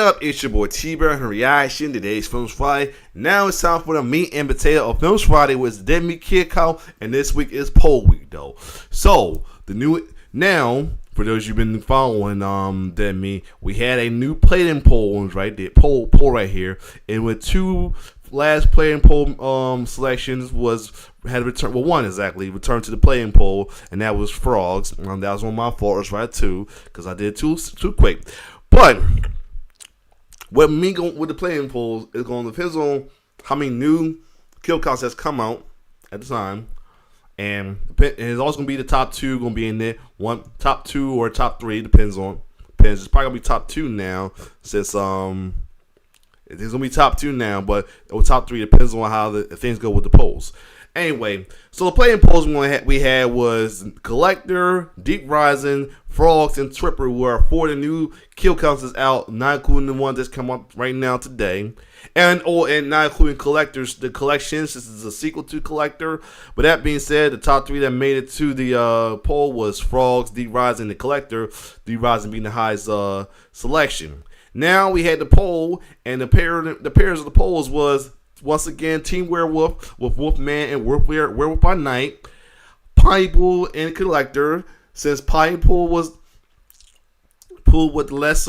up? It's your boy T-Bear and reaction. Today's Films Friday. Now it's time for the meat and potato of Films Friday with Dead Meat Kid Count, and this week is poll week though. So now for those you've been following Dead Meat, we had a new play-in poll right there, poll right here, and with two last play-in poll selections had returned. Well, one exactly returned to the play-in poll, and that was Frogs. That was one of my faults, right? Too, because I did too quick. But with the play-in polls, it's going to depend on how many new kill counts has come out at the time, and it's also going to be the top two going to be in there. One top two or top three depends. It's probably going to be top two now since it's going to be top two now, but top three depends on how the things go with the polls. Anyway, so the play-in polls we had was Collector, Deep Rising, Frogs, and Tripper were for the new kill counts is out, not including the ones that's come up right now today. And not including Collectors, the collections. This is a sequel to Collector. But that being said, the top three that made it to the poll was Frogs, Deep Rising, and Collector. Deep Rising being the highest selection. Now we had the poll, and the pairs of the polls was once again Team Werewolf with Wolfman and Werewolf by Night, Pineapple and Collector. Since Pineapple was pulled with last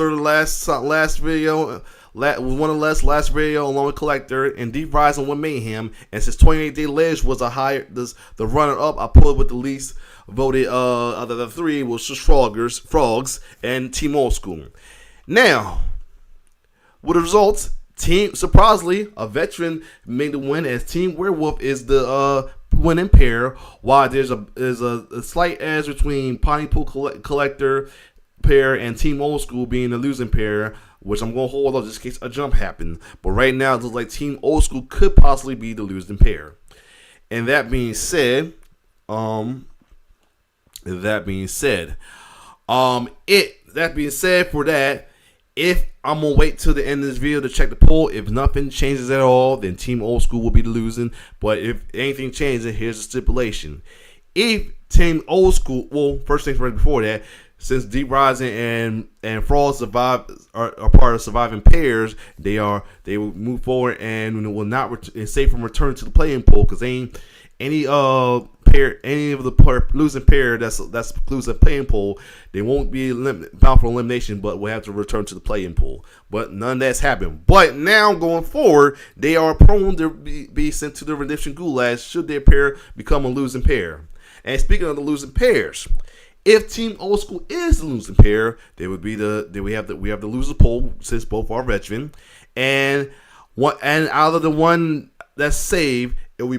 video, was one of the last video along with Collector, and Deep Rising with Mayhem. And since 28 Day Ledge was the runner up, I pulled with the least voted out of the three, was just Frogs and Team Old School. Now, with the results, surprisingly, a veteran made the win as Team Werewolf is the winning pair, while there's a slight edge between Pineapple Collector pair and Team Old School being the losing pair, which I'm going to hold up just in case a jump happened. But right now, it looks like Team Old School could possibly be the losing pair. And that being said, if I'm going to wait till the end of this video to check the poll, if nothing changes at all, then Team Old School will be the losing. But if anything changes, here's the stipulation. If Team Old School, well, first things first before that, since Deep Rising and Frogs are part of surviving pairs, they will move forward and will not safe from return to the play-in poll, because any of the losing pair that's losing play-in pool, they won't be bound for elimination, but will have to return to the play-in pool. But none of that's happened. But now going forward, they are prone to be sent to the redemption gulag should their pair become a losing pair. And speaking of the losing pairs, if Team Old School is the losing pair, we have the loser poll since both are veteran, and out of the one that's saved, it will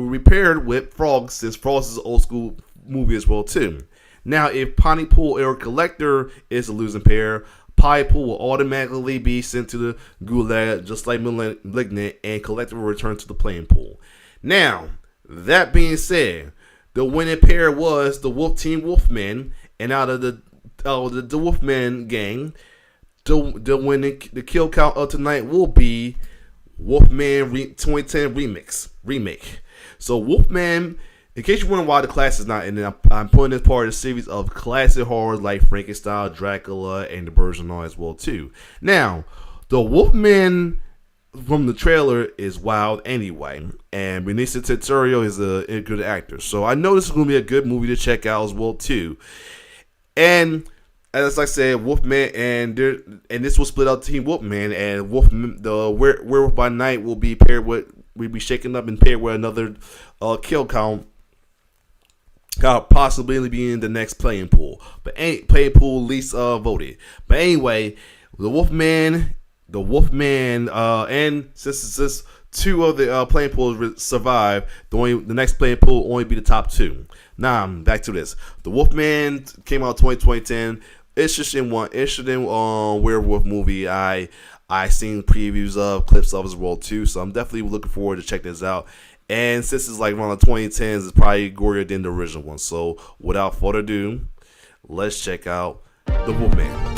be paired with Frogs, since Frogs is an Old School movie as well too. Now, if Pineapple or Collector is a losing pair, Pineapple will automatically be sent to the gulag just like Malignant, and Collector will return to the play-in pool. Now, that being said, the winning pair was the Team Wolfman, and out of the Wolfman gang, the kill count of tonight will be Wolfman 2010 remake. So Wolfman, in case you wonder why the class is not in it, I'm putting this part of the series of classic horrors like Frankenstein, Dracula, and The Birds and all as well too. Now, the Wolfman from the trailer is wild anyway, and Benicio Tetsuro is a good actor, so I know this is going to be a good movie to check out as well too. And as I said, Wolfman and this will split out Team Wolfman, and the Werewolf by Night will be paired with, we'll be shaken up and paired with another kill count, possibly be in the next play-in pool, but ain't play-in pool least voted. But anyway, the Wolfman, and since two of the play-in pools survive, the next play-in pool will only be the top two. Now, back to this. The Wolfman came out 2010. Interested in werewolf movie. I seen previews of, clips of as well too, so I'm definitely looking forward to check this out. And since it's like around the 2010s, it's probably gorier than the original one. So without further ado, let's check out the Wolfman.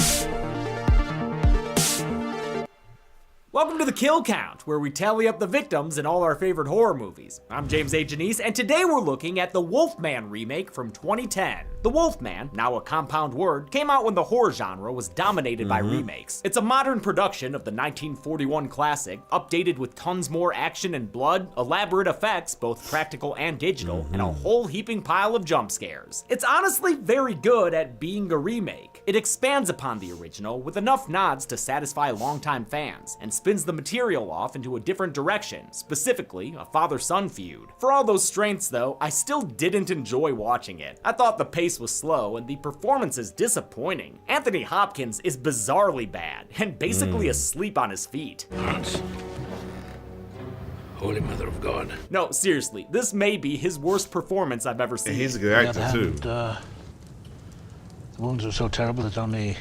Welcome to the Kill Count, where we tally up the victims in all our favorite horror movies. I'm James A. Janice, and today we're looking at the Wolfman remake from 2010. The Wolfman, now a compound word, came out when the horror genre was dominated by remakes. It's a modern production of the 1941 classic, updated with tons more action and blood, elaborate effects, both practical and digital, and a whole heaping pile of jump scares. It's honestly very good at being a remake. It expands upon the original with enough nods to satisfy longtime fans, and spins the material off into a different direction, specifically a father-son feud. For all those strengths though, I still didn't enjoy watching it. I thought the pace was slow and the performances disappointing. Anthony Hopkins is bizarrely bad and basically asleep on his feet. Hans, Holy Mother of God. No, seriously, this may be his worst performance I've ever seen. And he's a good actor too. The wounds were so terrible that only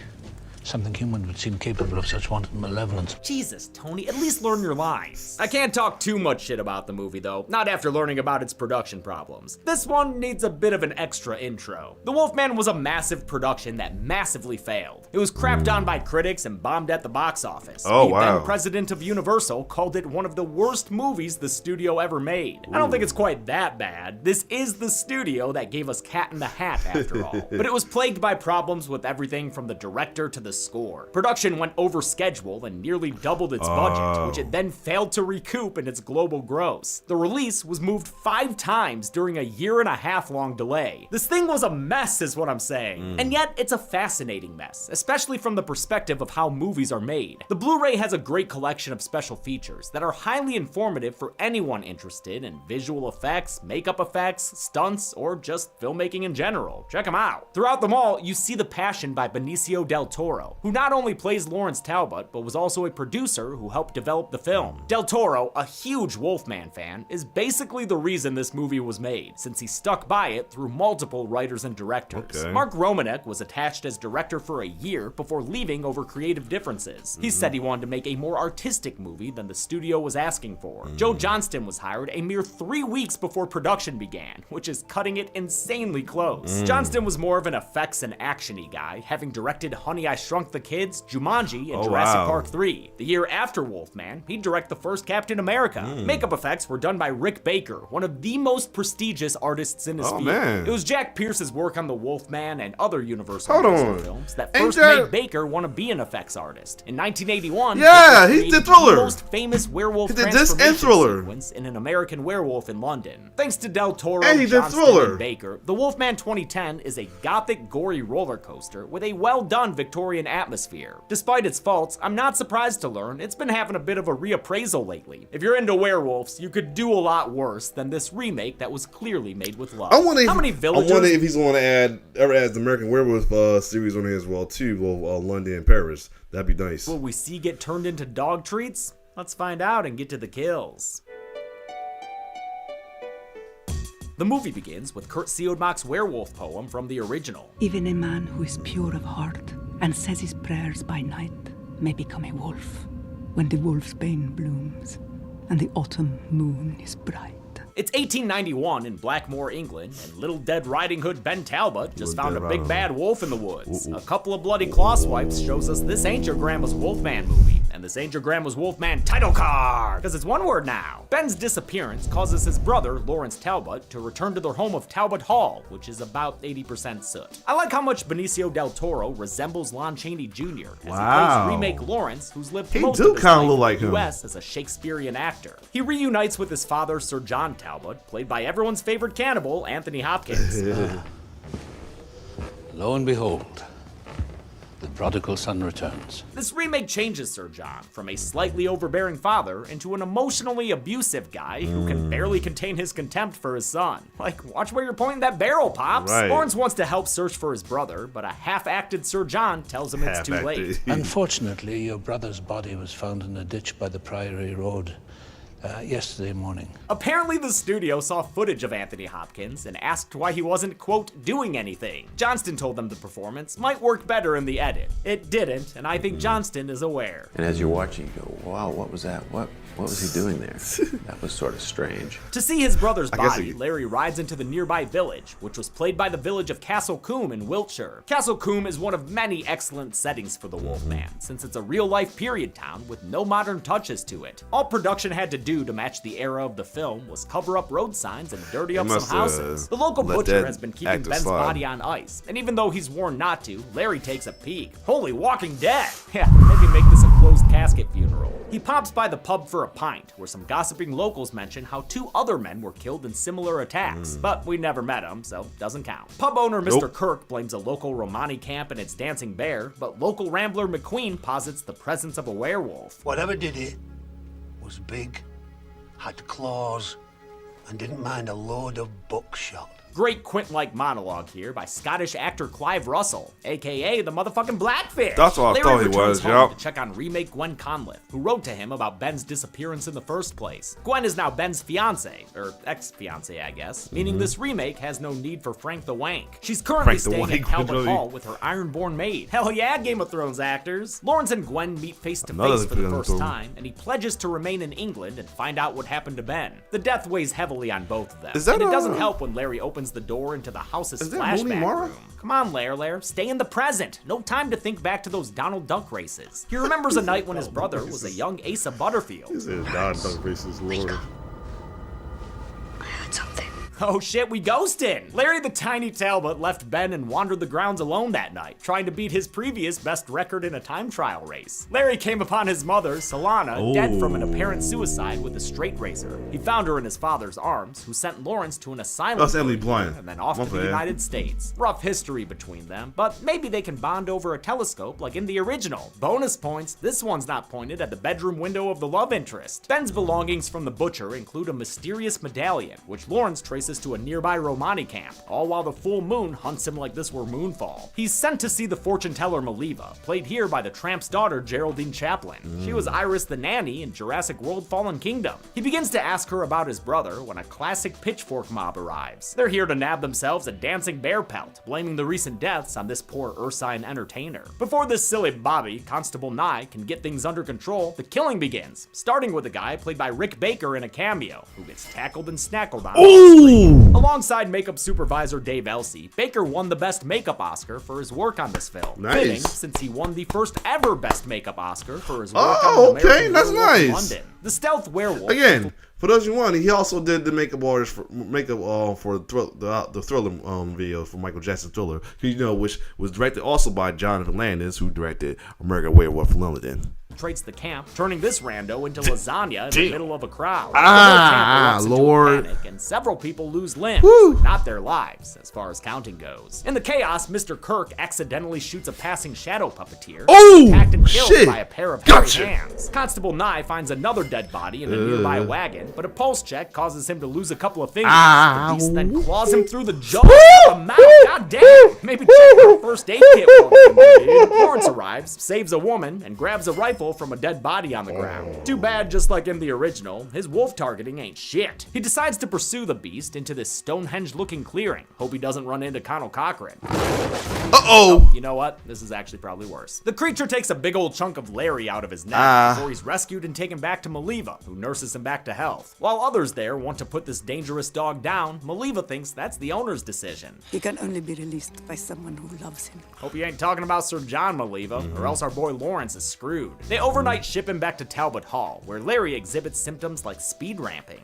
something human would seem capable of such wanton malevolence. Jesus, Tony, at least learn your lines. I can't talk too much shit about the movie though, not after learning about its production problems. This one needs a bit of an extra intro. The Wolfman was a massive production that massively failed. It was crapped on by critics and bombed at the box office. Oh, the wow. then president of Universal called it one of the worst movies the studio ever made. I don't think it's quite that bad. This is the studio that gave us Cat in the Hat after all. But it was plagued by problems with everything from the director to the score. Production went over schedule and nearly doubled its budget, which it then failed to recoup in its global gross. The release was moved 5 times during a 1.5 year long delay. This thing was a mess is what I'm saying. And yet it's a fascinating mess, especially from the perspective of how movies are made. The Blu-ray has a great collection of special features that are highly informative for anyone interested in visual effects, makeup effects, stunts, or just filmmaking in general. Check them out. Throughout them all, you see the passion by Benicio del Toro, who not only plays Lawrence Talbot, but was also a producer who helped develop the film. Del Toro, a huge Wolfman fan, is basically the reason this movie was made, since he stuck by it through multiple writers and directors. Mark Romanek was attached as director for a year before leaving over creative differences. He said he wanted to make a more artistic movie than the studio was asking for. Joe Johnston was hired a mere 3 weeks before production began, which is cutting it insanely close. Johnston was more of an effects and action-y guy, having directed Honey, I Shrunk the Kids, Jumanji, and Jurassic Park 3. The year after Wolfman, he'd direct the first Captain America. Makeup effects were done by Rick Baker, one of the most prestigious artists in his field. Man. It was Jack Pierce's work on the Wolfman and other Universal films that Ain't first that- made Baker want to be an effects artist. In 1981, Yeah, Baker he created did Thriller. the most famous werewolf He did this and transformation Thriller. sequence in An American Werewolf in London. Thanks to Del Toro, And he did Johnston, Thriller. and Baker, the Wolfman 2010 is a gothic, gory roller coaster with a well-done Victorian atmosphere. Despite its faults, I'm not surprised to learn it's been having a bit of a reappraisal lately. If you're into werewolves, you could do a lot worse than this remake that was clearly made with love. I wonder How many if villagers? he's going to ever add the American Werewolf series on here as well too. Well, London and Paris. That'd be nice. Will we see get turned into dog treats? Let's find out and get to the kills. The movie begins with Kurt Siodmak's werewolf poem from the original. Even a man who is pure of heart and says his prayers by night may become a wolf when the wolf's bane blooms and the autumn moon is bright. It's 1891 in Blackmore, England, and little dead Riding Hood Ben Talbot just found a big bad wolf in the woods. A couple of bloody claw swipes shows us this ain't your grandma's Wolfman movie, and this ain't your grandma's Wolfman title card, because it's one word now. Ben's disappearance causes his brother, Lawrence Talbot, to return to their home of Talbot Hall, which is about 80% soot. I like how much Benicio del Toro resembles Lon Chaney Jr. as he plays remake Lawrence, who's lived most of his kinda life look like in him. the US as a Shakespearean actor. He reunites with his father, Sir John Talbot, played by everyone's favorite cannibal, Anthony Hopkins. Lo and behold, the prodigal son returns. This remake changes Sir John from a slightly overbearing father into an emotionally abusive guy who can barely contain his contempt for his son. Like, watch where you're pointing that barrel, Pops. Right. Lawrence wants to help search for his brother, but a half-acted Sir John tells him it's too late. Unfortunately, your brother's body was found in a ditch by the Priory Road, yesterday morning. Apparently the studio saw footage of Anthony Hopkins and asked why he wasn't, quote, doing anything. Johnston told them the performance might work better in the edit. It didn't, and I think Johnston is aware. And as you're watching, you go, wow, what was that? What was he doing there? That was sort of strange. To see his brother's body, Larry rides into the nearby village, which was played by the village of Castle Combe in Wiltshire. Castle Combe is one of many excellent settings for the Wolfman, since it's a real-life period town with no modern touches to it. All production had to do to match the era of the film was cover up road signs and dirty up some houses. The local butcher has been keeping Ben's body on ice, and even though he's warned not to, Larry takes a peek. Holy Walking Dead! Yeah, maybe make this a closed casket funeral. He pops by the pub for a pint, where some gossiping locals mention how 2 other men were killed in similar attacks, but we never met them, so doesn't count. Pub owner Mr. Kirk blames a local Romani camp and its dancing bear, but local rambler McQueen posits the presence of a werewolf. Whatever did it was big, had claws, and didn't mind a load of buckshot. Great Quint-like monologue here by Scottish actor Clive Russell, aka the motherfucking Blackfish. That's what I thought he was, home to check on remake Gwen Conliffe, who wrote to him about Ben's disappearance in the first place. Gwen is now Ben's fiance, or ex-fiance, I guess, meaning this remake has no need for Frank the Wank. She's currently staying at Talbot Hall with her Ironborn maid. Hell yeah, Game of Thrones actors. Lawrence and Gwen meet face to face for the first time, and he pledges to remain in England and find out what happened to Ben. The death weighs heavily on both of them, and it doesn't help when Larry opens the door into the house's flashback room. Come on, Lair, stay in the present. No time to think back to those Donald Duck races. He remembers a night when his brother was a young Asa Butterfield. This is Donald Duck races, Lord. I heard something. Oh shit, we ghosted! Larry the Tiny Talbot left Ben and wandered the grounds alone that night, trying to beat his previous best record in a time trial race. Larry came upon his mother, Solana, dead from an apparent suicide with a straight razor. He found her in his father's arms, who sent Lawrence to an asylum and then off to the United States. Rough history between them, but maybe they can bond over a telescope like in the original. Bonus points, this one's not pointed at the bedroom window of the love interest. Ben's belongings from the butcher include a mysterious medallion, which Lawrence traces to a nearby Romani camp, all while the full moon hunts him like this were moonfall. He's sent to see the fortune teller Maliva, played here by the tramp's daughter Geraldine Chaplin. She was Iris the nanny in Jurassic World Fallen Kingdom. He begins to ask her about his brother when a classic pitchfork mob arrives. They're here to nab themselves a dancing bear pelt, blaming the recent deaths on this poor Ursine entertainer. Before this silly Bobby, Constable Nye, can get things under control, the killing begins, starting with a guy played by Rick Baker in a cameo, who gets tackled and snackled on. Alongside makeup supervisor Dave Elsey, Baker won the Best Makeup Oscar for his work on this film. Nice. Fitting, since he won the first ever Best Makeup Oscar for his work on the American Werewolf in London. The stealth werewolf. Again, for those you want, he also did the makeup artist for the Thriller video for Michael Jackson's Thriller, which was directed also by Jonathan Landis, who directed American Werewolf in London. Traits the camp, turning this rando into lasagna in the middle of a crowd. Lord. Panic, and several people lose limbs, not their lives, as far as counting goes. In the chaos, Mr. Kirk accidentally shoots a passing shadow puppeteer, attacked and killed by a pair of hairy hands. Constable Nye finds another dead body in a nearby wagon, but a pulse check causes him to lose a couple of fingers. The beast then claws him through the jaw, the mouth. God damn! Maybe check your first aid kit. Lawrence arrives, saves a woman, and grabs a rifle from a dead body on the ground. Too bad, just like in the original, his wolf targeting ain't shit. He decides to pursue the beast into this Stonehenge-looking clearing. Hope he doesn't run into Conal Cochran. Oh, you know what? This is actually probably worse. The creature takes a big old chunk of Larry out of his neck before he's rescued and taken back to Maliva, who nurses him back to health. While others there want to put this dangerous dog down, Maliva thinks that's the owner's decision. He can only be released by someone who loves him. Hope you ain't talking about Sir John Maliva, or else our boy Lawrence is screwed. They overnight ship him back to Talbot Hall, where Larry exhibits symptoms like speed ramping.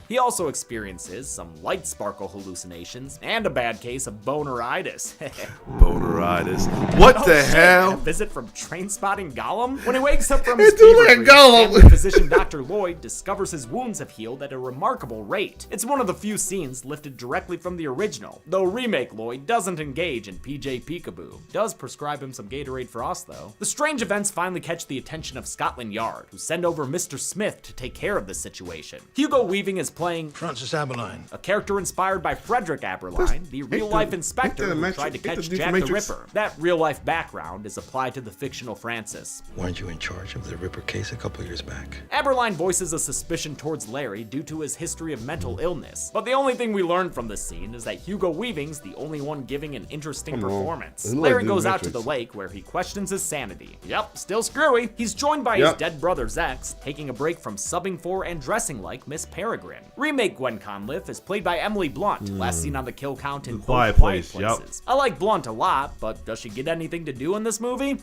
He also experiences some light sparkle hallucinations and a bad case of boneritis. Boneritis. What the hell? A visit from Trainspotting Gollum? When he wakes up from his fever, family physician Dr. Lloyd discovers his wounds have healed at a remarkable rate. It's one of the few scenes lifted directly from the original, though remake Lloyd doesn't engage in PJ Peekaboo. Does prescribe him some Gatorade Frost, though. The strange events finally catch the attention of Scotland Yard, who send over Mr. Smith to take care of the situation. Hugo Weaving is playing Francis Aberline. a character inspired by Frederick Aberline, the real-life inspector who tried to catch Jack the Ripper. That real-life background is applied to the fictional Francis. Weren't you in charge of the Ripper case a couple years back? Aberline voices a suspicion towards Larry due to his history of mental illness, but the only thing we learn from this scene is that Hugo Weaving's the only one giving an interesting performance. Larry goes out to the lake where he questions his sanity. Yep, still screwy. He's joined by his dead brother Zex, taking a break from subbing for and dressing like Miss Peregrine. Remake Gwen Conliffe is played by Emily Blunt, last seen on the kill count in Quiet Places. Yep. I like Blunt a lot, but does she get anything to do in this movie?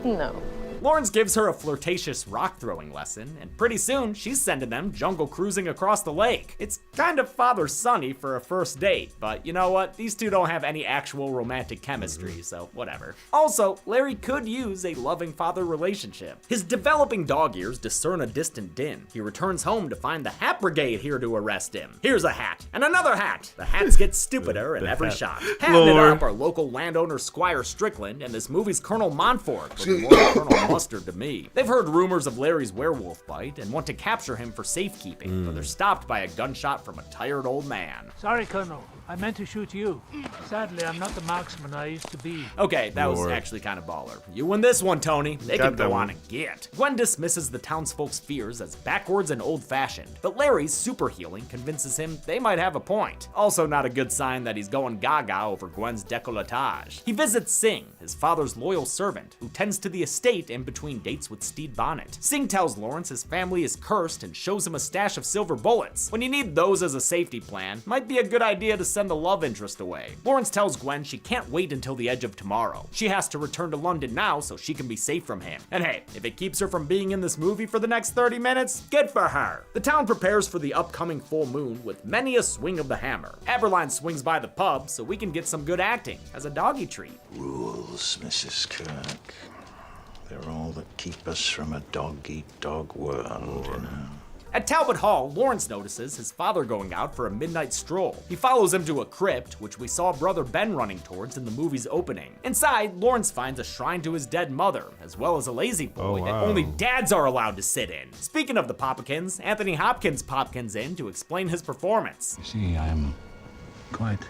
No. Lawrence gives her a flirtatious rock-throwing lesson, and pretty soon, she's sending them jungle cruising across the lake. It's kind of father-sonny for a first date, but you know what? These two don't have any actual romantic chemistry, so whatever. Also, Larry could use a loving-father relationship. His developing dog ears discern a distant din. He returns home to find the Hat Brigade here to arrest him. Here's a hat, and another hat! The hats get stupider in every shot. Hatting it up are local landowner Squire Strickland, and this movie's Colonel Montfort, looking more like Colonel Mustard to me. They've heard rumors of Larry's werewolf bite and want to capture him for safekeeping, but they're stopped by a gunshot from a tired old man. Sorry, Colonel. I meant to shoot you. Sadly, I'm not the marksman I used to be. Okay, that was actually kind of baller. You win this one, Tony. They can go on and get. Gwen dismisses the townsfolk's fears as backwards and old-fashioned, but Larry's super healing convinces him they might have a point. Also not a good sign that he's going gaga over Gwen's décolletage. He visits Singh, his father's loyal servant, who tends to the estate in between dates with Stede Bonnet. Singh tells Lawrence his family is cursed and shows him a stash of silver bullets. When you need those as a safety plan, might be a good idea to send the love interest away. Lawrence tells Gwen she can't wait until the edge of tomorrow. She has to return to London now so she can be safe from him. And hey, if it keeps her from being in this movie for the next 30 minutes, good for her. The town prepares for the upcoming full moon with many a swing of the hammer. Aberline swings by the pub so we can get some good acting as a doggy treat. Rules, Mrs. Kirk. They're all that keep us from a dog-eat-dog world, you know. At Talbot Hall, Lawrence notices his father going out for a midnight stroll. He follows him to a crypt, which we saw Brother Ben running towards in the movie's opening. Inside, Lawrence finds a shrine to his dead mother, as well as a lazy boy that only dads are allowed to sit in. Speaking of the Popkins, Anthony Hopkins popkins in to explain his performance. You see, I'm quite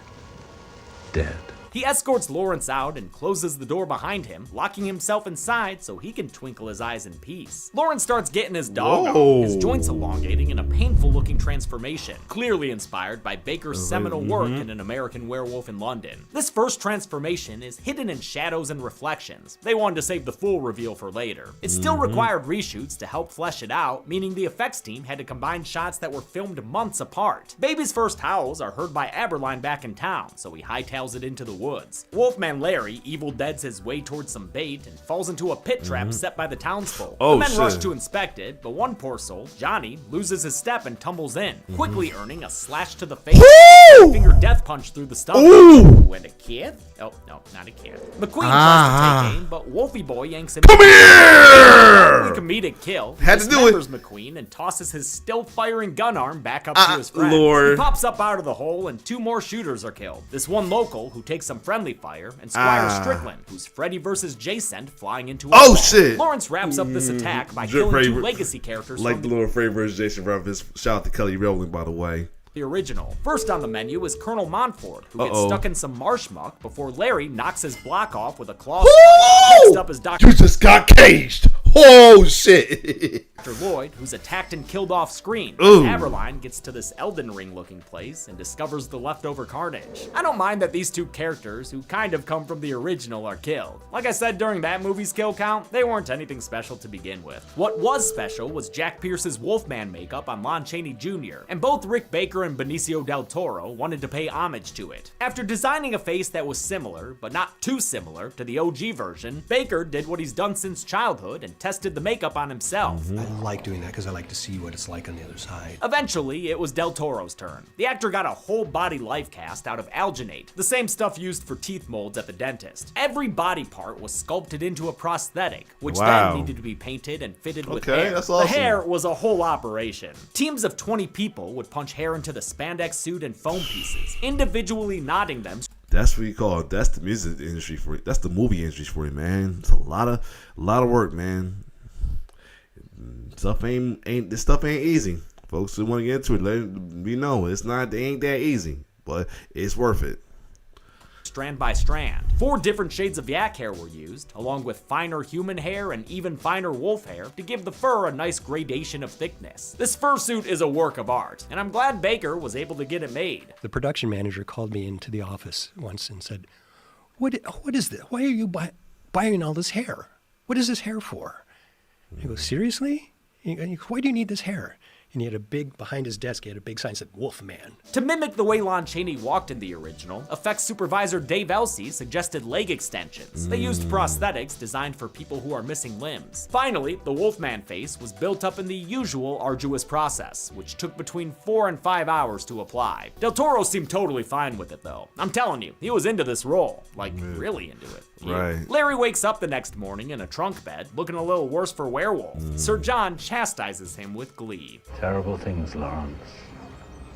dead. He escorts Lawrence out and closes the door behind him, locking himself inside so he can twinkle his eyes in peace. Lawrence starts getting his dog on, his joints elongating in a painful-looking transformation, clearly inspired by Baker's seminal work in An American Werewolf in London. This first transformation is hidden in shadows and reflections. They wanted to save the full reveal for later. It still required reshoots to help flesh it out, meaning the effects team had to combine shots that were filmed months apart. Baby's first howls are heard by Aberline back in town, so he hightails it into the woods. Wolfman Larry Evil Deads his way towards some bait and falls into a pit trap set by the townsfolk. The men rush to inspect it, but one poor soul, Johnny, loses his step and tumbles in, quickly earning a slash to the face, a finger death punch through the stomach. Ooh, and a kid? Oh, no, not a kid. McQueen tries to take aim, but Wolfie Boy yanks him. Come here! Comedic kill. Had to do it. McQueen and tosses his still firing gun arm back up to his friend. He pops up out of the hole and two more shooters are killed. This one local who takes some friendly fire, and Squire Strickland, who's Freddy vs. Jason flying into a wall. Shit! Lawrence wraps up this attack by killing two legacy characters like from the little Freddy vs. Jason reference. Shout out to Kelly Rowland, by the way. The original. First on the menu is Colonel Montfort, who gets stuck in some marsh muck before Larry knocks his block off with a claw. Next up is Dr. You just got caged! Oh shit! Dr. Lloyd, who's attacked and killed off screen. Aberline gets to this Elden Ring looking place and discovers the leftover carnage. I don't mind that these two characters, who kind of come from the original, are killed. Like I said during that movie's kill count, they weren't anything special to begin with. What was special was Jack Pierce's Wolfman makeup on Lon Chaney Jr., and both Rick Baker and Benicio del Toro wanted to pay homage to it. After designing a face that was similar, but not too similar, to the OG version, Baker did what he's done since childhood and tested the makeup on himself. I like doing that because I like to see what it's like on the other side. Eventually, it was Del Toro's turn. The actor got a whole body life cast out of alginate, the same stuff used for teeth molds at the dentist. Every body part was sculpted into a prosthetic, which then needed to be painted and fitted with hair. That's awesome. The hair was a whole operation. Teams of 20 people would punch hair into the spandex suit and foam pieces, individually knotting them. That's what you call it. That's the music industry for you. That's the movie industry for you, man. It's a lot of work, man. This stuff ain't easy. folks who want to get into it, let me know. They ain't that easy, but it's worth it. Strand by strand. 4 different shades of yak hair were used, along with finer human hair and even finer wolf hair to give the fur a nice gradation of thickness. This fursuit is a work of art, and I'm glad Baker was able to get it made. The production manager called me into the office once and said, What is this? Why are you buying all this hair? What is this hair for? I go, seriously? Why do you need this hair? And he had behind his desk, he had a big sign that said, Wolfman. To mimic the way Lon Chaney walked in the original, effects supervisor Dave Elsey suggested leg extensions. They used prosthetics designed for people who are missing limbs. Finally, the Wolfman face was built up in the usual arduous process, which took between 4 and 5 hours to apply. Del Toro seemed totally fine with it though. I'm telling you, he was into this role. Like, really into it. Right. Larry wakes up the next morning in a trunk bed, looking a little worse for werewolf. Sir John chastises him with glee. Terrible things, Lawrence.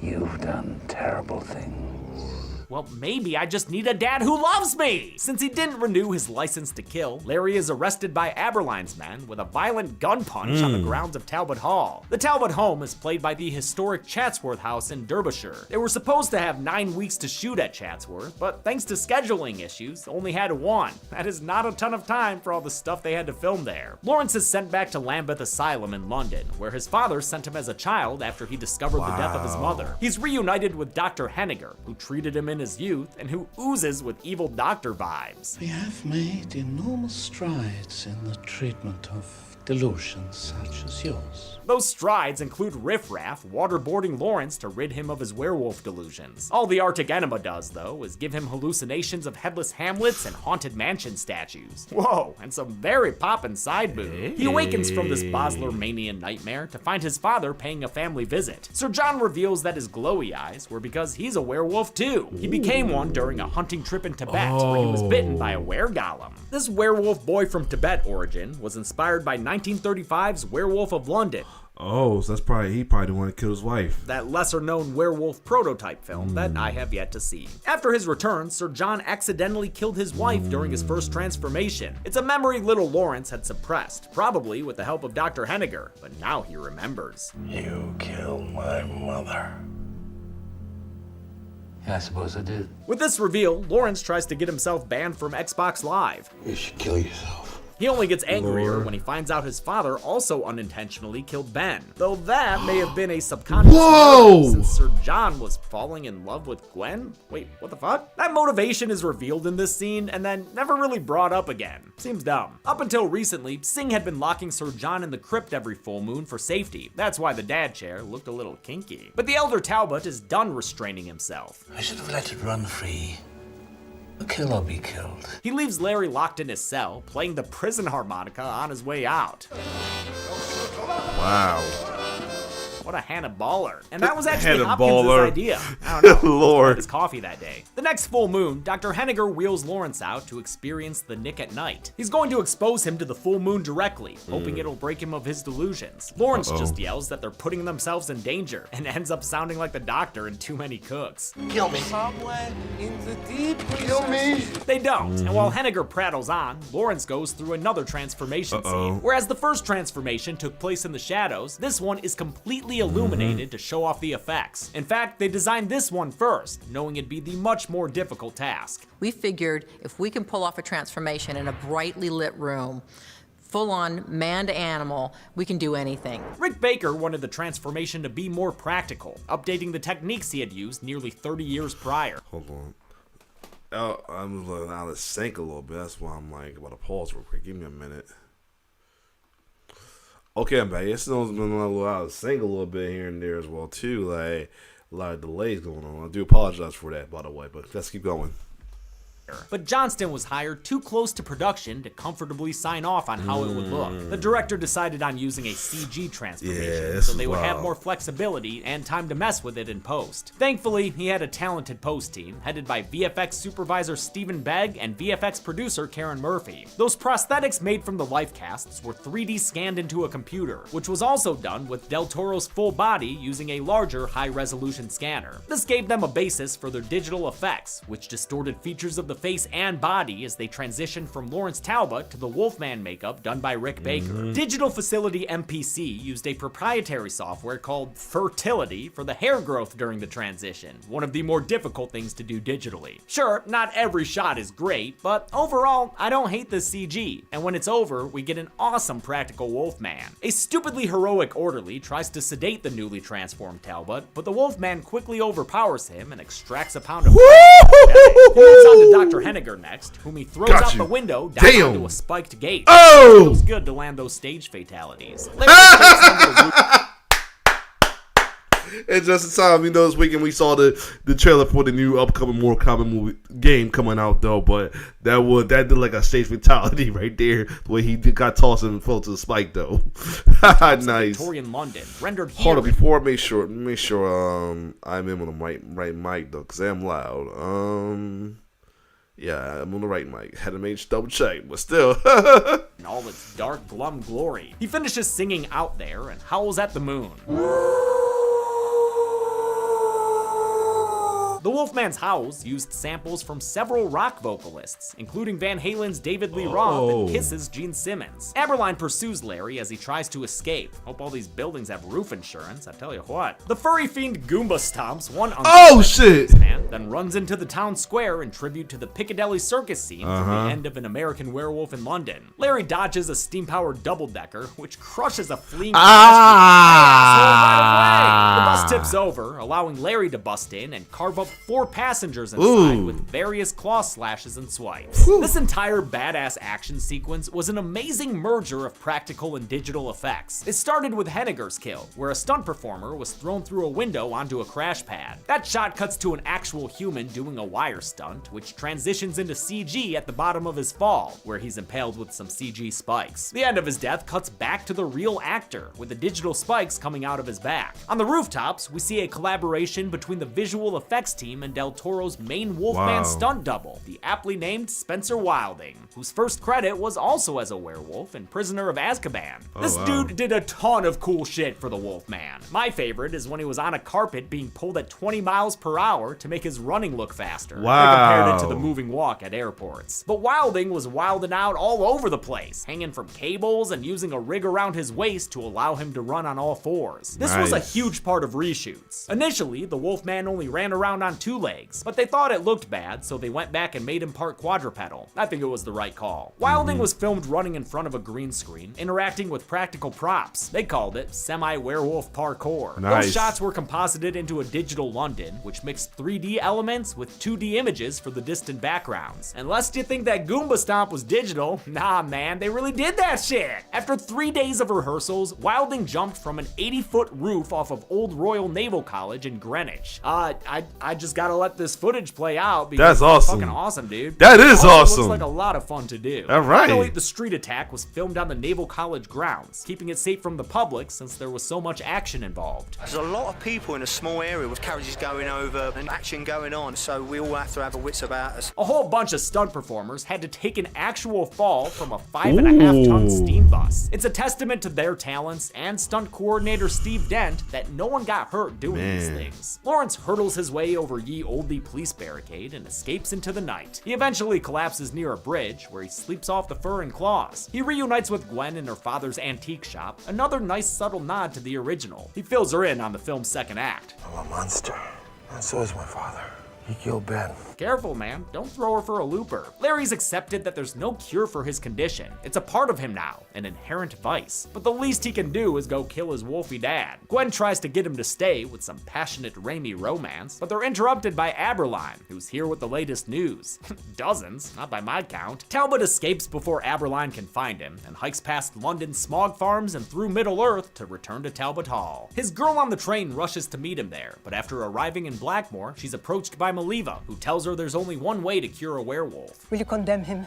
You've done terrible things. Well, maybe I just need a dad who loves me! Since he didn't renew his license to kill, Larry is arrested by Aberline's men with a violent gun punch on the grounds of Talbot Hall. The Talbot home is played by the historic Chatsworth House in Derbyshire. They were supposed to have 9 weeks to shoot at Chatsworth, but thanks to scheduling issues, only had 1. That is not a ton of time for all the stuff they had to film there. Lawrence is sent back to Lambeth Asylum in London, where his father sent him as a child after he discovered the death of his mother. He's reunited with Dr. Henniger, who treated him in his youth and who oozes with evil doctor vibes. We have made enormous strides in the treatment of delusions such as yours. Those strides include riffraff waterboarding Lawrence to rid him of his werewolf delusions. All the Arctic enema does, though, is give him hallucinations of headless Hamlets and haunted mansion statues. Whoa, and some very poppin' side boob. He awakens from this Bosler-manian nightmare to find his father paying a family visit. Sir John reveals that his glowy eyes were because he's a werewolf too. He became one during a hunting trip in Tibet where he was bitten by a weregolem. This werewolf boy from Tibet origin was inspired by 1935's Werewolf of London. Oh, so he probably the one that killed his wife. That lesser-known werewolf prototype film that I have yet to see. After his return, Sir John accidentally killed his wife during his first transformation. It's a memory little Lawrence had suppressed, probably with the help of Dr. Henniger, but now he remembers. You killed my mother. Yeah, I suppose I did. With this reveal, Lawrence tries to get himself banned from Xbox Live. You should kill yourself. He only gets angrier Lord. when he finds out his father also unintentionally killed Ben. Though that may have been a subconscious Whoa! motive since Sir John was falling in love with Gwen? Wait, what the fuck? That motivation is revealed in this scene and then never really brought up again. Seems dumb. Up until recently, Singh had been locking Sir John in the crypt every full moon for safety. That's why the dad chair looked a little kinky. But the elder Talbot is done restraining himself. I should have let it run free. Kill or be killed. He leaves Larry locked in his cell, playing the prison harmonica on his way out. Wow. What a Hannah Baller. And that was actually Hannah Hopkins' Baller. idea. I don't know. Lord. His coffee that day. The next full moon, Dr. Henniger wheels Lawrence out to experience the Nick at Night. He's going to expose him to the full moon directly, hoping it'll break him of his delusions. Lawrence just yells that they're putting themselves in danger and ends up sounding like the doctor in Too Many Cooks. Kill me. Kill me. They don't, and while Henniger prattles on, Lawrence goes through another transformation scene. Whereas the first transformation took place in the shadows, this one is completely illuminated to show off the effects. In fact, they designed this one first, knowing it'd be the much more difficult task. We figured if we can pull off a transformation in a brightly lit room, full-on man to animal, we can do anything. Rick Baker wanted the transformation to be more practical, updating the techniques he had used nearly 30 years prior. Hold on. Oh, I'm out of sync a little bit. That's why I'm like about to pause real quick. Give me a minute. Okay, I'm back. It's been a little out of sync a little bit here and there as well too. Like a lot of delays going on. I do apologize for that, by the way. But let's keep going. But Johnston was hired too close to production to comfortably sign off on how it would look. The director decided on using a CG transformation, so they would have more flexibility and time to mess with it in post. Thankfully, he had a talented post team, headed by VFX supervisor Stephen Begg and VFX producer Karen Murphy. Those prosthetics made from the life casts were 3D scanned into a computer, which was also done with Del Toro's full body using a larger high-resolution scanner. This gave them a basis for their digital effects, which distorted features of the the face and body as they transitioned from Lawrence Talbot to the Wolfman makeup done by Rick Baker. Digital Facility MPC used a proprietary software called Fertility for the hair growth during the transition, one of the more difficult things to do digitally. Sure, not every shot is great, but overall, I don't hate the CG, and when it's over, we get an awesome practical Wolfman. A stupidly heroic orderly tries to sedate the newly transformed Talbot, but the Wolfman quickly overpowers him and extracts a pound of flesh. He moves on to Dr. Henniger next, whom he throws out the window down onto a spiked gate. Oh! It feels good to land those stage fatalities. Larry escapes under the roof. And just in time, this weekend we saw the trailer for the new upcoming Mortal Kombat movie game coming out though, but that did like a stage fatality right there, the way he got tossed and fell to the spike though. Nice. Victorian London, rendered here. Hold on, before make sure I'm in on the right mic though, cause I'm loud. Yeah, I'm on the right mic. Had to make double check, but still. In all its dark, glum glory. He finishes singing Out There and howls at the moon. The Wolfman's howls used samples from several rock vocalists, including Van Halen's David Lee Roth and Kiss's Gene Simmons. Aberline pursues Larry as he tries to escape. Hope all these buildings have roof insurance, I tell you what. The furry fiend Goomba stomps one man, then runs into the town square in tribute to the Piccadilly Circus scene from the end of An American Werewolf in London. Larry dodges a steam-powered double-decker, which crushes a fleeing right away. The bus tips over, allowing Larry to bust in and carve up 4 passengers inside with various claw slashes and swipes. This entire badass action sequence was an amazing merger of practical and digital effects. It started with Henniger's kill, where a stunt performer was thrown through a window onto a crash pad. That shot cuts to an actual human doing a wire stunt, which transitions into CG at the bottom of his fall, where he's impaled with some CG spikes. The end of his death cuts back to the real actor, with the digital spikes coming out of his back. On the rooftops, we see a collaboration between the visual effects team and Del Toro's main Wolfman stunt double, the aptly named Spencer Wilding, whose first credit was also as a werewolf in Prisoner of Azkaban. This dude did a ton of cool shit for the Wolfman. My favorite is when he was on a carpet being pulled at 20 miles per hour to make his running look faster. They compared it to the moving walk at airports. But Wilding was wilding out all over the place, hanging from cables and using a rig around his waist to allow him to run on all fours. This was a huge part of reshoots. Initially, the Wolfman only ran around on 2 legs, but they thought it looked bad, so they went back and made him part quadrupedal. I think it was the right call. Wilding was filmed running in front of a green screen, interacting with practical props. They called it semi-werewolf parkour. Those shots were composited into a digital London, which mixed 3D elements with 2D images for the distant backgrounds. And lest you think that Goomba Stomp was digital, nah man, they really did that shit! After 3 days of rehearsals, Wilding jumped from an 80-foot roof off of Old Royal Naval College in Greenwich. I just gotta let this footage play out because it's fucking awesome, dude. That is awesome. Looks like a lot of fun to do. All right. Finally, the street attack was filmed on the Naval College grounds, keeping it safe from the public since there was so much action involved. There's a lot of people in a small area with carriages going over and action going on, so we all have to have our wits about us. A whole bunch of stunt performers had to take an actual fall from a 5.5-ton steam bus. It's a testament to their talents and stunt coordinator Steve Dent that no one got hurt doing these things. Lawrence hurdles his way over ye olde police barricade and escapes into the night. He eventually collapses near a bridge where he sleeps off the fur and claws. He reunites with Gwen in her father's antique shop, another nice subtle nod to the original. He fills her in on the film's second act. I'm a monster, and so is my father. He killed Ben. Careful, man. Don't throw her for a looper. Larry's accepted that there's no cure for his condition. It's a part of him now, an inherent vice. But the least he can do is go kill his wolfy dad. Gwen tries to get him to stay with some passionate Raimi romance, but they're interrupted by Aberline, who's here with the latest news. Dozens, not by my count. Talbot escapes before Aberline can find him, and hikes past London's smog farms and through Middle-earth to return to Talbot Hall. His girl on the train rushes to meet him there, but after arriving in Blackmore, she's approached by Maliva, who tells her there's only one way to cure a werewolf. Will you condemn him?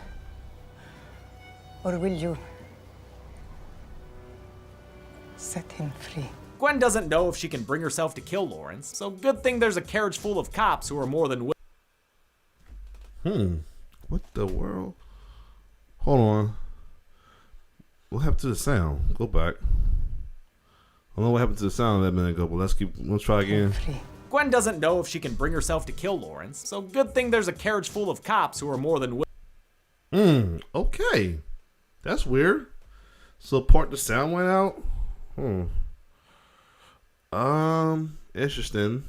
Or will you set him free? Gwen doesn't know if she can bring herself to kill Lawrence, so good thing there's a carriage full of cops who are more than willing. What the world? Hold on. What happened to the sound? Go back. I don't know what happened to the sound that minute ago, but let's try again. Gwen doesn't know if she can bring herself to kill Lawrence, so good thing there's a carriage full of cops who are more than willing. Okay. That's weird. So part the sound went out? Interesting.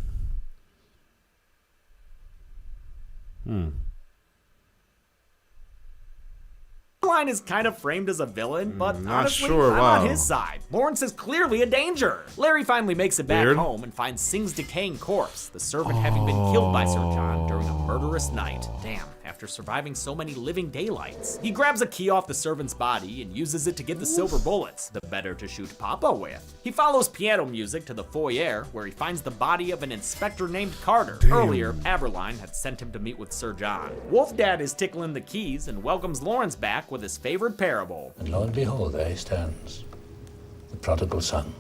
Line is kind of framed as a villain, but Not honestly, sure, I'm wow. on his side. Lawrence is clearly a danger. Larry finally makes it back Weird. home and finds Singh's decaying corpse, the servant having been killed by Sir John during a murderous night. Damn, after surviving so many living daylights. He grabs a key off the servant's body and uses it to get the silver bullets, the better to shoot Papa with. He follows piano music to the foyer, where he finds the body of an inspector named Carter. Earlier, Aberline had sent him to meet with Sir John. Wolf Dad is tickling the keys and welcomes Lawrence back with his favorite parable. And lo and behold, there he stands, the prodigal son,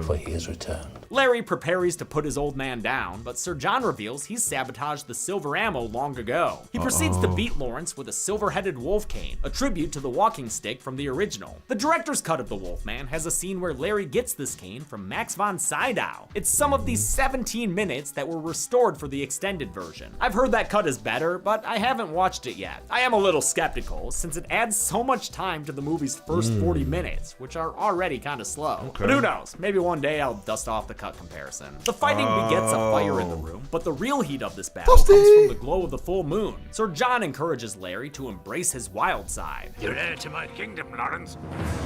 for he is returned. Larry prepares to put his old man down, but Sir John reveals he's sabotaged the silver ammo long ago. He proceeds to beat Lawrence with a silver-headed wolf cane, a tribute to the walking stick from the original. The director's cut of The Wolfman has a scene where Larry gets this cane from Max von Sydow. It's some of these 17 minutes that were restored for the extended version. I've heard that cut is better, but I haven't watched it yet. I am a little skeptical, since it adds so much time to the movie's first 40 minutes, which are already kind of slow. But who knows, maybe one day I'll dust off the cut comparison. The fighting begets a fire in the room, but the real heat of this battle comes from the glow of the full moon. Sir John encourages Larry to embrace his wild side. You're heir to my kingdom, Lawrence.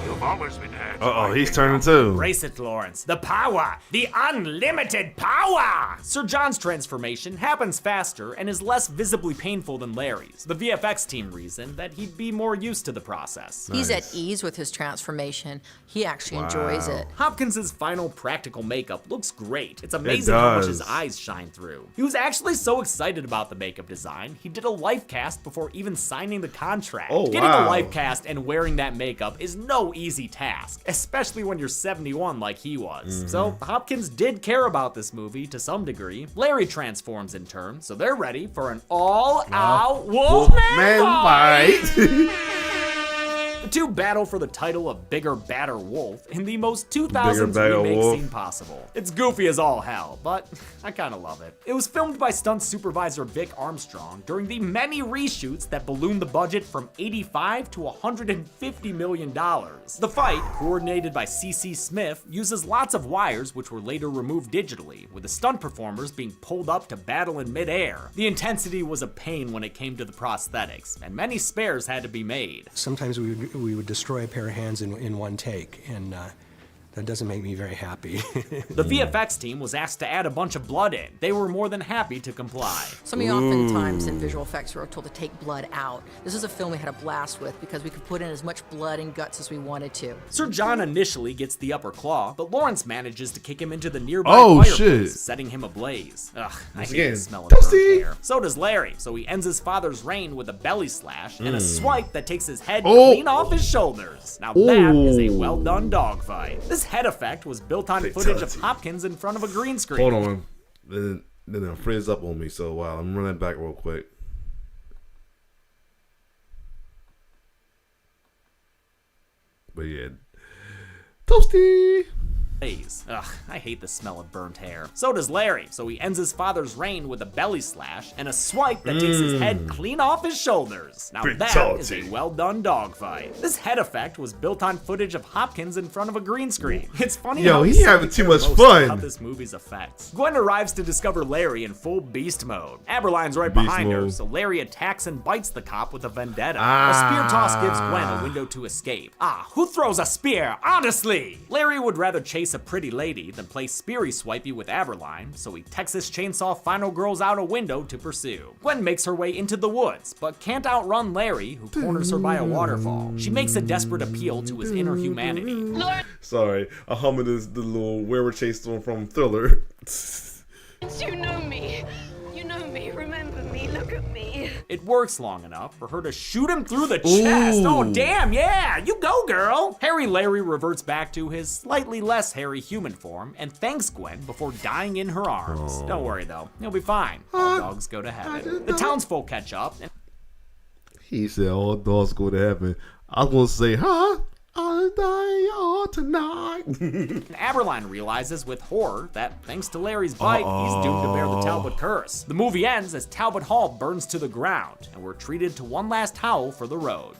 You've always been heir to my He's kingdom. turning too. Embrace it, Lawrence. The power! The unlimited power! Sir John's transformation happens faster and is less visibly painful than Larry's. The VFX team reasoned that he'd be more used to the process. He's at ease with his transformation. He actually enjoys it. Hopkins' final practical makeup looks great. It's amazing how much his eyes shine through. He was actually so excited about the makeup design, he did a life cast before even signing the contract. Getting a life cast and wearing that makeup is no easy task, especially when you're 71 like he was. So Hopkins did care about this movie to some degree. Larry transforms in turn, so they're ready for an all-out Wolfman fight! The two battle for the title of Bigger, Badder Wolf in the most 2000s remake scene possible. It's goofy as all hell, but I kinda love it. It was filmed by stunt supervisor Vic Armstrong during the many reshoots that ballooned the budget from $85 to $150 million. The fight, coordinated by C.C. Smith, uses lots of wires which were later removed digitally, with the stunt performers being pulled up to battle in midair. The intensity was a pain when it came to the prosthetics, and many spares had to be made. Sometimes we would destroy a pair of hands in one take, and that doesn't make me very happy. The VFX team was asked to add a bunch of blood in. They were more than happy to comply. Somebody oftentimes in visual effects were told to take blood out. This is a film we had a blast with because we could put in as much blood and guts as we wanted to. Sir John initially gets the upper claw, but Lawrence manages to kick him into the nearby fireplace, setting him ablaze. Ugh, I hate the smell of burnt hair. So does Larry, so he ends his father's reign with a belly slash and a swipe that takes his head clean off his shoulders. Now that is a well-done dogfight. This head effect was built on footage of Hopkins in front of a green screen. Hold on. Then it'll freeze up on me, so wow, I'm running back real quick. But yeah. Toasty! Ugh, I hate the smell of burnt hair. So does Larry, so he ends his father's reign with a belly slash and a swipe that takes his head clean off his shoulders. Now that is a well-done dogfight. This head effect was built on footage of Hopkins in front of a green screen. It's funny how he's having too much fun about this movie's effects. Gwen arrives to discover Larry in full beast mode. Aberline's right behind her, so Larry attacks and bites the cop with a vendetta. A spear toss gives Gwen a window to escape. Who throws a spear? Honestly! Larry would rather chase a pretty lady than play Speary Swipey with Aberline, so he Texas Chainsaw Final Girls out a window to pursue. Gwen makes her way into the woods, but can't outrun Larry, who corners her by a waterfall. She makes a desperate appeal to his inner humanity. Sorry, I'm humming the little Where We're Chased from Thriller. You know me. You know me. Remember me. Look at me. It works long enough for her to shoot him through the chest. Oh, damn, yeah, you go, girl. Hairy Larry reverts back to his slightly less hairy human form and thanks Gwen before dying in her arms. Don't worry, though. He'll be fine. All dogs go to heaven. The townsfolk catch up. And he said all dogs go to heaven. I was going to say, I'll die all tonight. Aberline realizes with horror that thanks to Larry's bite, he's doomed to bear the Talbot curse. The movie ends as Talbot Hall burns to the ground, and we're treated to one last howl for the road.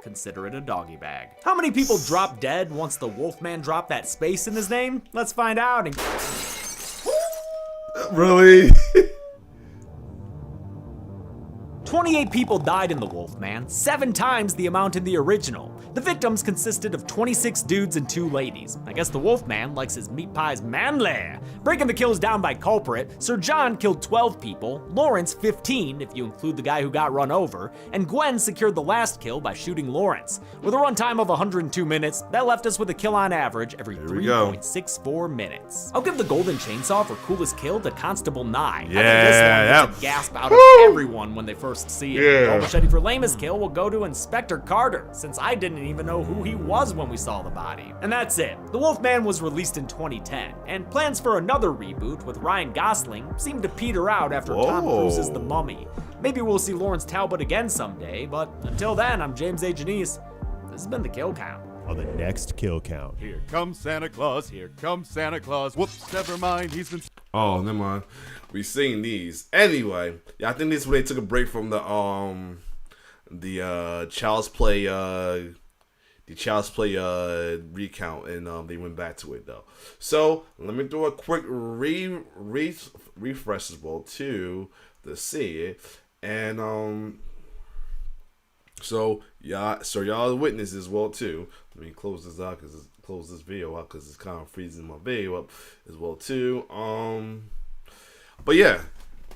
Consider it a doggy bag. How many people drop dead once the Wolfman dropped that space in his name? Let's find out. Really? 28 people died in the Wolfman, 7 times the amount in the original. The victims consisted of 26 dudes and 2 ladies. I guess the Wolfman likes his meat pies manly. Breaking the kills down by culprit, Sir John killed 12 people, Lawrence 15 if you include the guy who got run over, and Gwen secured the last kill by shooting Lawrence. With a runtime of 102 minutes, that left us with a kill on average every 3.64 minutes. I'll give the golden chainsaw for coolest kill to Constable Nye. Yeah, I think this one yeah. gets a gasp out of everyone when they first see it. Yeah. Gold machete for lamest kill will go to Inspector Carter, since I didn't even know who he was when we saw the body. And that's it. The Wolfman was released in 2010, and plans for another reboot with Ryan Gosling seemed to peter out after Tom Cruise's The Mummy. Maybe we'll see Lawrence Talbot again someday, but until then, I'm James A. Janice. This has been The Kill Count. On the next Kill Count. Here comes Santa Claus, here comes Santa Claus. Whoops, never mind, he's been... Oh, never mind. We've seen these. Anyway, yeah, I think this is when they took a break from the Child's Play recount, and they went back to it though. So let me do a quick refresh as well too to see it, and so y'all witness as well too. Let me close this out close this video out because it's kind of freezing my video up as well too. But yeah,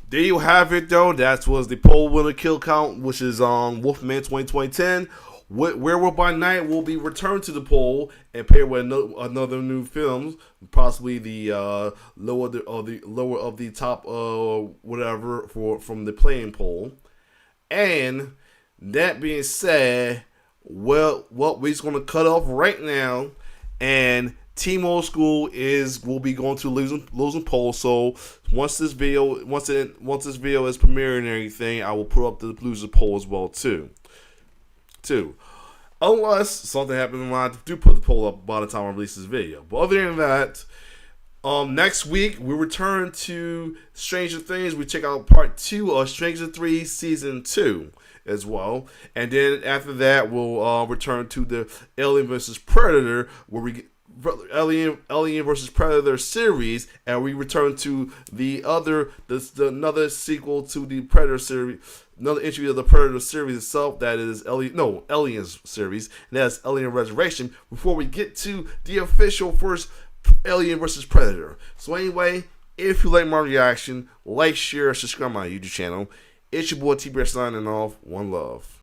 there you have it though. That was the poll winner kill count, which is Wolfman 2010. Werewolf by Night will be returned to the poll and paired with another new films, possibly the lower of the top whatever from the playing poll. And that being said, well, what we're going to cut off right now, and Team Old School will be going to losing poll. So once this video is premiering and everything, I will put up the loser poll as well too. Unless something happens when I do put the poll up by the time I release this video. But other than that, next week we return to Stranger Things. We check out part 2 of Stranger Things season 2 as well, and then after that we'll return to the Alien vs Predator, where we get Alien vs Predator series, and we return to another sequel to the Predator series. Another entry of the Predator series itself, that is Aliens series, and that's Alien Resurrection, before we get to the official first Alien vs Predator. So anyway, if you like my reaction, like, share, subscribe to my YouTube channel. It's your boy T-Bear signing off. One love.